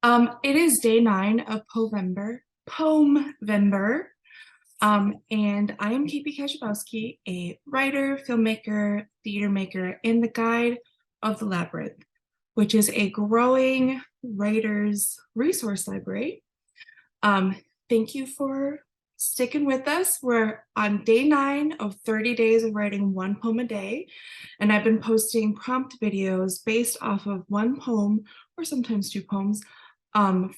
It is day 9 of Poemvember, and I am K.P. Kashabowski, a writer, filmmaker, theater maker, and the guide of the Labyrinth, which is a growing writers resource library. Thank you for sticking with us. We're on day 9 of 30 days of writing one poem a day, and I've been posting prompt videos based off of one poem, or sometimes two poems,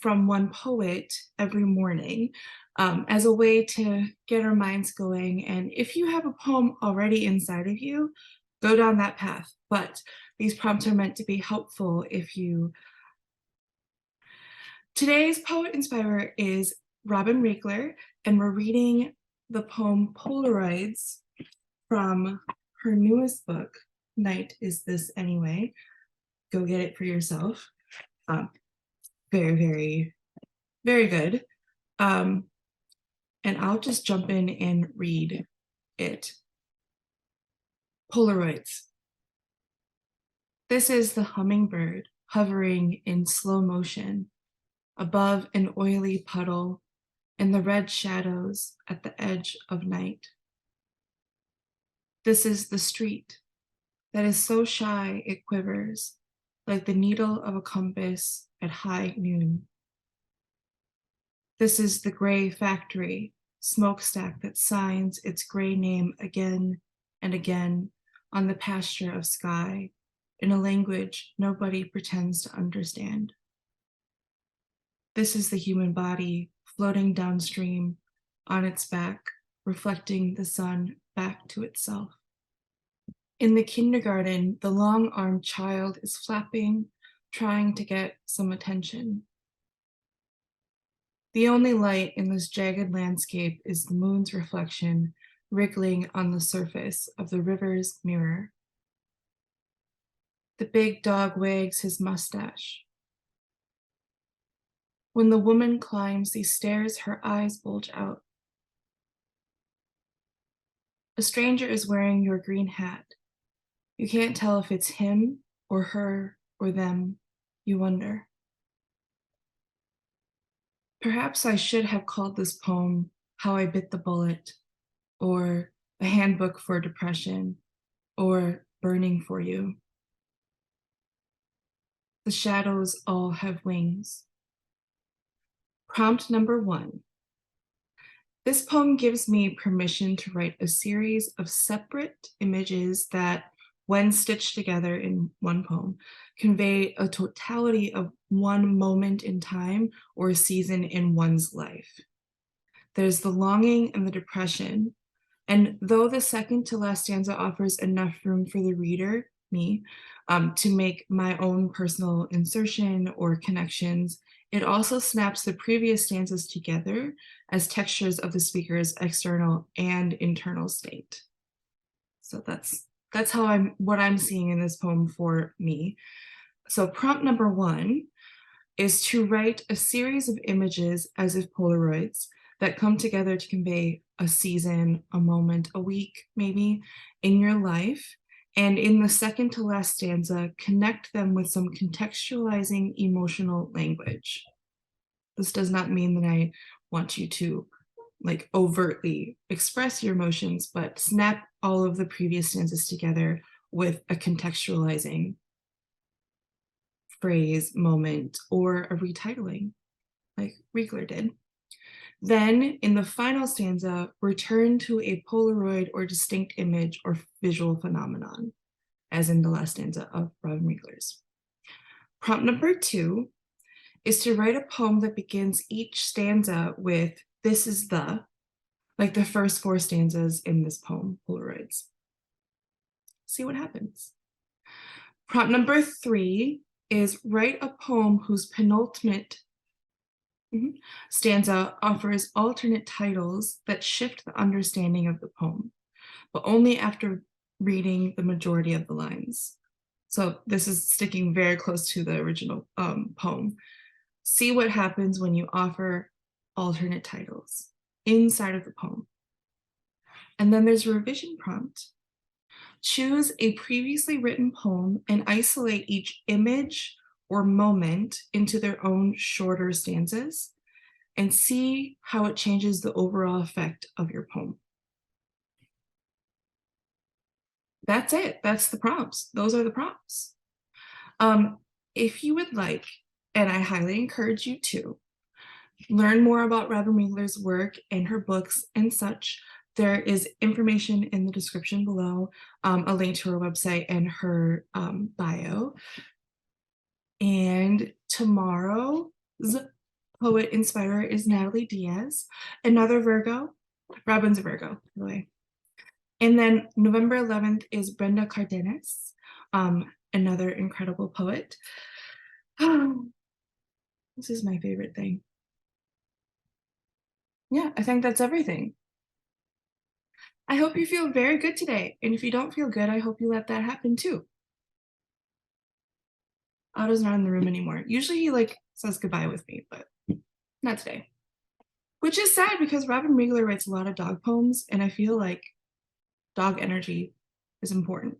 from one poet every morning as a way to get our minds going. And if you have a poem already inside of you, go down that path. But these prompts are meant to be helpful if you... Today's poet inspirer is Robin Reagler, and we're reading the poem Polaroids from her newest book, Night Is This Anyway. Go get it for yourself. Very, very, very good. And I'll just jump in and read it. Polaroids. This is the hummingbird hovering in slow motion above an oily puddle in the red shadows at the edge of night. This is the street that is so shy it quivers like the needle of a compass at high noon. This is the gray factory smokestack that signs its gray name again and again on the pasture of sky in a language nobody pretends to understand. This is the human body floating downstream on its back, reflecting the sun back to itself. In the kindergarten, the long-armed child is flapping, trying to get some attention. The only light in this jagged landscape is the moon's reflection wriggling on the surface of the river's mirror. The big dog wags his mustache. When the woman climbs these stairs, her eyes bulge out. A stranger is wearing your green hat. You can't tell if it's him or her or them, you wonder. Perhaps I should have called this poem How I Bit the Bullet, or A Handbook for Depression, or Burning for You. The shadows all have wings. Prompt number 1. This poem gives me permission to write a series of separate images that, when stitched together in one poem, convey a totality of one moment in time or a season in one's life. There's the longing and the depression, and though the second to last stanza offers enough room for the reader, me, to make my own personal insertion or connections, it also snaps the previous stanzas together as textures of the speaker's external and internal state. So that's what I'm seeing in this poem for me. So prompt number 1 is to write a series of images as if Polaroids that come together to convey a season, a moment, a week, maybe, in your life. And in the second to last stanza, connect them with some contextualizing emotional language. This does not mean that I want you to overtly express your emotions, but snap all of the previous stanzas together with a contextualizing phrase, moment, or a retitling, like Reagler did. Then, in the final stanza, return to a Polaroid or distinct image or visual phenomenon, as in the last stanza of Robin Reagler's. Prompt number 2 is to write a poem that begins each stanza with "this is the," like the first 4 stanzas in this poem, Polaroids. See what happens. Prompt number 3 is write a poem whose penultimate stanza offers alternate titles that shift the understanding of the poem, but only after reading the majority of the lines. So this is sticking very close to the original poem. See what happens when you offer alternate titles inside of the poem. And then there's a revision prompt. Choose a previously written poem and isolate each image or moment into their own shorter stanzas and see how it changes the overall effect of your poem. That's it. That's the prompts. Those are the prompts. If you would like, and I highly encourage you to, learn more about Robin Reagler's work and her books and such, there is information in the description below, a link to her website and her bio. And tomorrow's poet inspirer is Natalie Diaz, another Virgo. Robin's a Virgo, by the way. And then November 11th is Brenda Cardenas, another incredible poet. This is my favorite thing. Yeah, I think that's everything. I hope you feel very good today. And if you don't feel good, I hope you let that happen too. Otto's not in the room anymore. Usually he like says goodbye with me, but not today. Which is sad because Robin Reagler writes a lot of dog poems, and I feel like dog energy is important.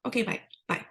Okay, bye. Bye.